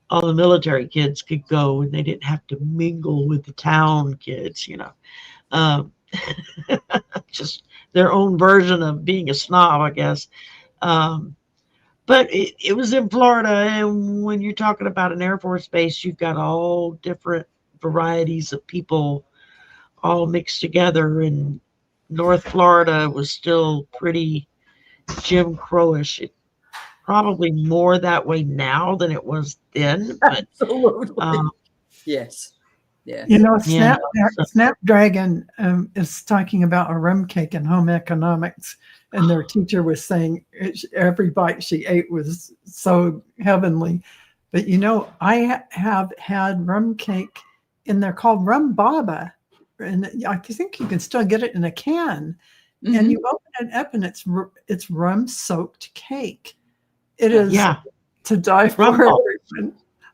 all the military kids could go, and they didn't have to mingle with the town kids. Um, just their own version of being a snob, I guess. Um, but it was in Florida, and when you're talking about an Air Force base, you've got all different varieties of people all mixed together. And North Florida was still pretty Jim Crowish. It probably more that way now than it was then. But Absolutely. Yes. Yes. Yeah, so- Snapdragon is talking about a rum cake in home economics, and their teacher was saying every bite she ate was so heavenly. But I have had rum cake, and they're called rum baba, and I think you can still get it in a can. And you open it up, and it's rum soaked cake. It is to die for.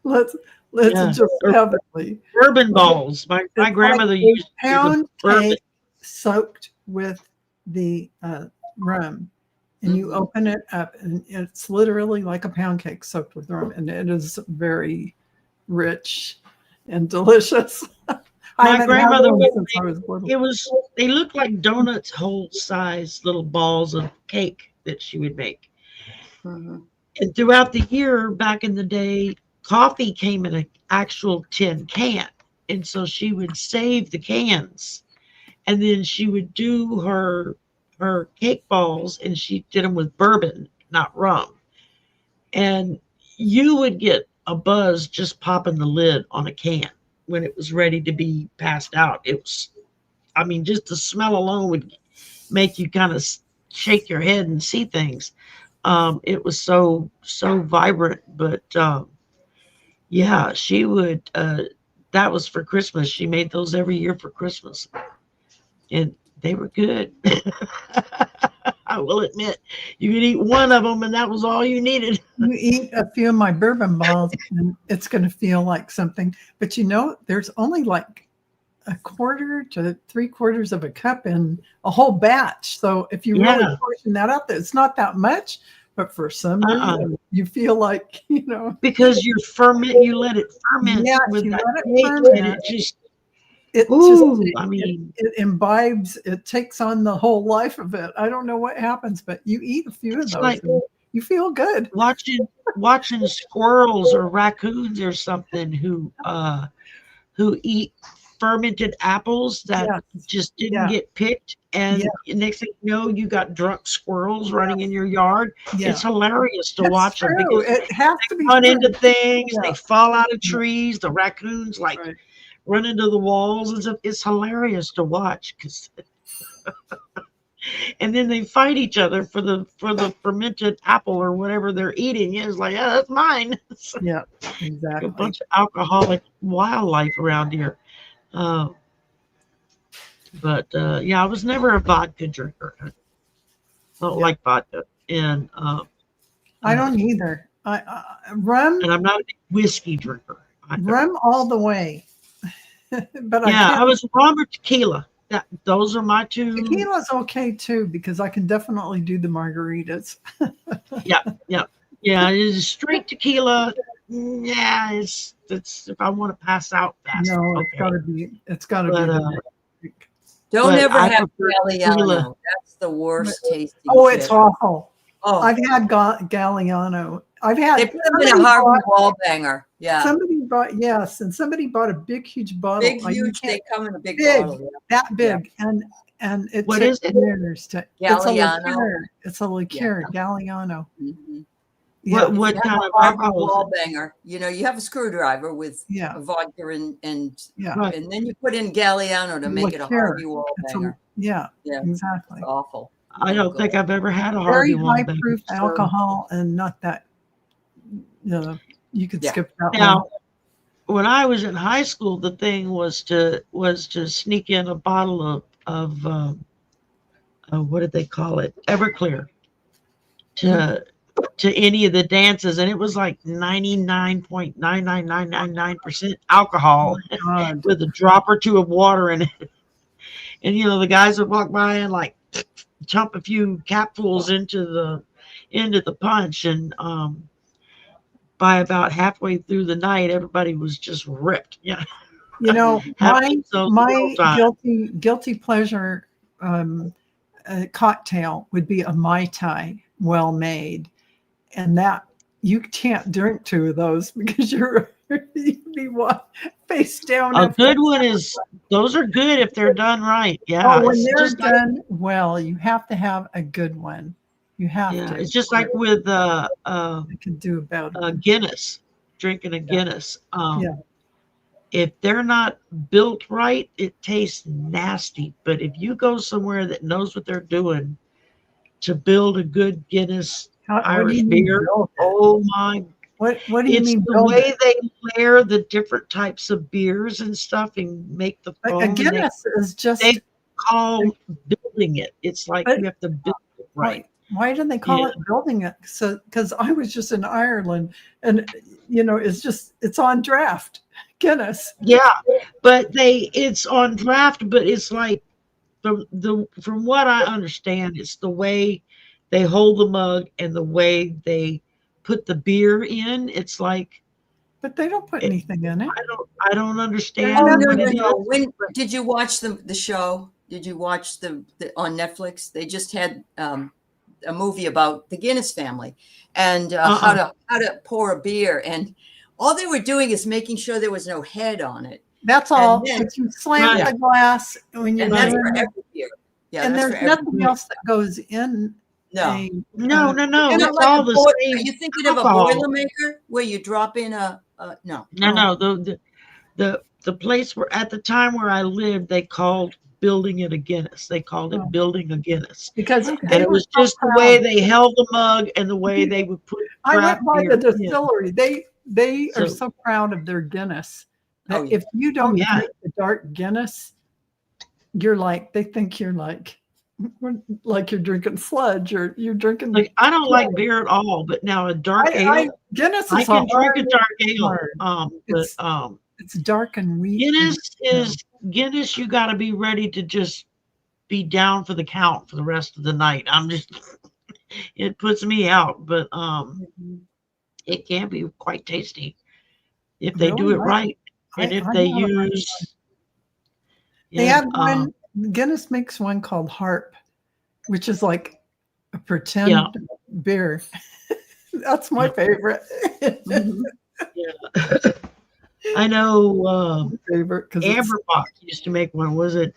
Let's just heavenly. Bourbon balls. My grandmother used pound bourbon cake soaked with the rum, and you open it up, and it's literally like a pound cake soaked with rum, and it is very rich and delicious. My grandmother would they looked like donuts, whole size little balls of cake that she would make. Mhm. And throughout the year, back in the day, coffee came in an actual tin can. And so she would save the cans, and then she would do her cake balls, and she did them with bourbon, not rum. And you would get a buzz just popping the lid on a can when it was ready to be passed out. It was, just the smell alone would make you kind of shake your head and see things. It was so vibrant. But yeah, she would. That was for Christmas. She made those every year for Christmas, and they were good. I will admit, you could eat one of them, and that was all you needed. You eat a few of my bourbon balls, and it's going to feel like something. But there's only like a quarter to 3/4 of a cup in a whole batch. So if you really portion that up, it's not that much. But for some reason, you feel like, because you let it ferment with that cake, and it imbibes, it takes on the whole life of it. I don't know what happens, but you eat a few of those, like, and you feel good. Watching squirrels or raccoons or something who eat fermented apples that just didn't get picked, and next thing you know, you got drunk squirrels running in your yard. It's hilarious to watch them because it has to be run into things, they fall out of trees. The raccoons run into the walls and stuff. It's hilarious to watch because and then they fight each other for the fermented apple or whatever they're eating. It's like, that's mine. Yeah, exactly. A bunch of alcoholic wildlife around here. But I was never a vodka drinker. I don't like vodka, and I don't either. Rum, and I'm not a whiskey drinker. Rum all the way. But I was rum or tequila. Those are my two. Tequila's okay too, because I can definitely do the margaritas. Yeah. It's straight tequila. Yeah, it's if I want to pass out fast. No, it's gotta be. Don't ever have Galliano. That's the worst tasting. Oh, it's awful. Oh, I've had Galliano. They put them in a Harvey wall banger. Yeah. Somebody bought a big, huge bottle. Big, huge. They come in a big bottle. Yeah. That big, and it what is it? Galliano. It's a liqueur. Galliano. Mm-hmm. Yeah. What kind of Harvey wall banger? You have a screwdriver with a vodka and then you put in Galliano to make it a Harvey wall banger. Exactly. It's awful. I don't think I've ever had a Harvey wall banger. Very high proof alcohol, and not that. You could skip that now, one. When I was in high school, the thing was to sneak in a bottle of what did they call it? Everclear. to any of the dances, and it was like 99.99999% alcohol God. with a drop or two of water in it. And the guys would walk by and like chump a few capfuls into the punch, and by about halfway through the night, everybody was just ripped. Yeah, My themselves a good old time. guilty pleasure cocktail would be a Mai Tai, well made, and that you can't drink two of those because you'd be face down. A good one is those are good if they're done right. Yeah, Oh, when it's they're just done well, you have to have a good one. You have to. it's just like with I can do about it. Guinness, drinking a Guinness. Yeah. If they're not built right, it tastes nasty. But if you go somewhere that knows what they're doing to build a good Guinness What do Irish you mean beer, build it? oh my! What do you It's mean the build way it? they layer the different types of beers and stuff and make the foam. A Guinness is just they call building it. It's like But- you have to build it right. Why do they call it building it? So, because I was just in Ireland, and it's on draft. Guinness. Yeah, but it's on draft, but it's like from what I understand, it's the way they hold the mug and the way they put the beer in. It's like But they don't put anything in it. I don't understand Oh, what it is. When did you watch the show? Did you watch the on Netflix? They just had a movie about the Guinness family and how to pour a beer, and all they were doing is making sure there was no head on it. That's all. then- But you slam the glass when you're And that's doing for it. every beer. Yeah, And that's there's for every nothing beer. else that goes in. No. No. You're It's not like all a the boil- same. Are you thinking of a alcohol. Boilermaker where you drop in a no? No. The place where at the time where I lived, they called building it a Guinness. They called it building a Guinness. Because And they it were was so just the proud. way they held the mug and the way they would put I draft went by beer the in. distillery. They are So- so proud of their Guinness that Oh, yeah. if you don't yeah. drink the dark Guinness, they think you're like you're drinking sludge or you're drinking. Like I don't like beer at all, but now a dark ale, Guinness I is can drink a hard- dark ale. hard. But It's dark and wheat. Guinness. You got to be ready to just be down for the count for the rest of the night. It puts me out, but it can be quite tasty if they do Really? it right, and if I they know it. use. They Yeah, had one. Guinness makes one called Harp, which is like a pretend Yeah. beer. That's my favorite. I know favorite because Amberbach used to make one. Was it?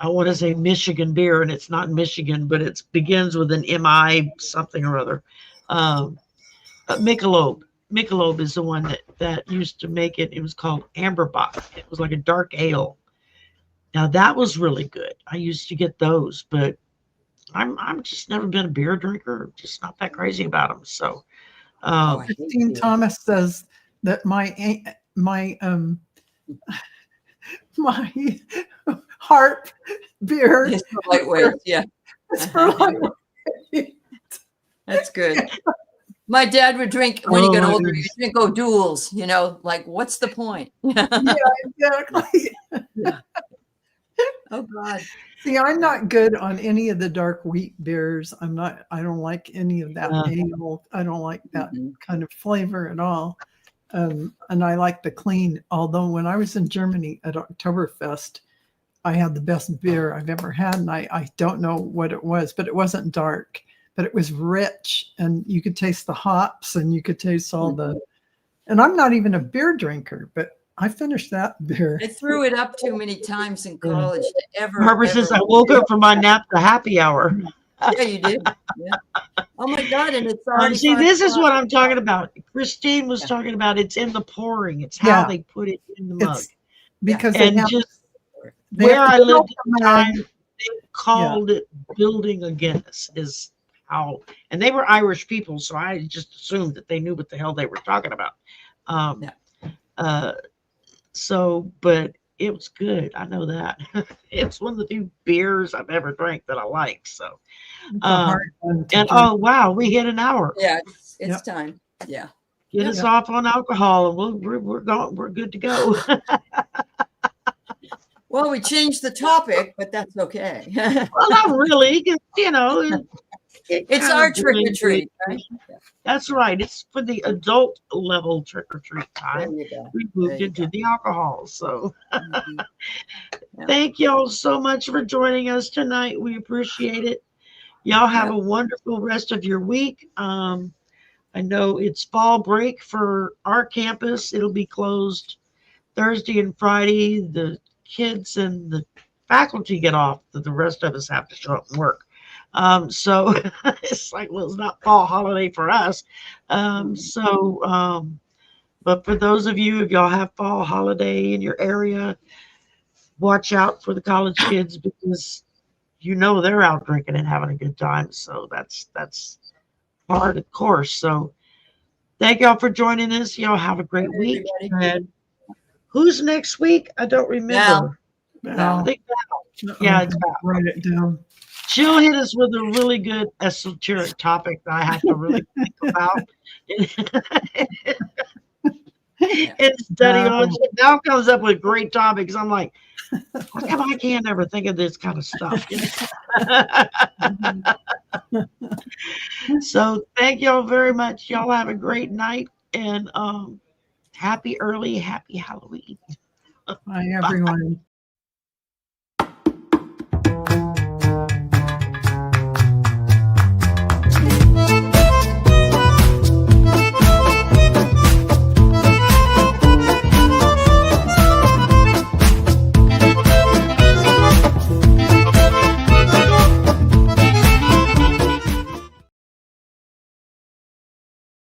I want to say Michigan beer, and it's not Michigan, but it begins with an MI something or other. Michelob. Michelob is the one that used to make it. It was called Amberbach. It was like a dark ale. Now that was really good. I used to get those, but I'm just never been a beer drinker. Just not that crazy about them. So, Christine Thomas says that my Harp beer It's for lightweight. Yeah, is for lightweight. that's good. My dad would drink when he got Oh, older. He would drink O'Doul's. Like what's the point? Yeah, exactly. Oh God. See, I'm not good on any of the dark wheat beers. I don't like any of that ale. I don't like that kind of flavor at all. And I like the clean. Although when I was in Germany at Oktoberfest, I had the best beer I've ever had. And I don't know what it was, but it wasn't dark, but it was rich. And you could taste the hops and you could taste all and I'm not even a beer drinker, but I finished that beer. I threw it up too many times in college to ever. Barbara says I woke up from my nap to happy hour. Yeah, you did. Yeah. Oh my God! And it's already. See, 5 this is o'clock. what I'm talking about. Christine was talking about. It's in the pouring. It's how they put it in the mug. It's because And just where I lived at the time, they called it building a Guinness. Is how, and they were Irish people, so I just assumed that they knew what the hell they were talking about. So, but it was good. I know that. It's one of the few beers I've ever drank that I like. So, It's a hard one to and drink. oh wow, we hit an hour. Yeah, it's Yep. time. Yeah. Get Yep. us off on alcohol, and we're going. We're good to go. Well, we changed the topic, but that's okay. Well, not really, 'cause, you know, it It's kind our of trick or blends treat, in. right? That's right. It's for the adult level trick or treat There time. you go. We There moved you into go. the alcohol. So Mhm. Yeah. thank y'all so much for joining us tonight. We appreciate it. Y'all have Yep. a wonderful rest of your week. I know it's fall break for our campus. It'll be closed Thursday and Friday. The kids and the faculty get off. The rest of us have to show up and work. So it's like, well, it's not fall holiday for us. But for those of you, if y'all have fall holiday in your area, watch out for the college kids because you know they're out drinking and having a good time. So that's part of the course. So thank y'all for joining us. Y'all have a great week. Everybody. And who's next week? I don't remember. Val, I think yeah, it's Val. write it down. She'll hit us with a really good esoteric topic that I have to really think about and study on. She now comes up with great topics. I'm like, how come I can't ever think of this kind of stuff? So thank y'all very much. Y'all have a great night and happy Halloween. Bye, everyone.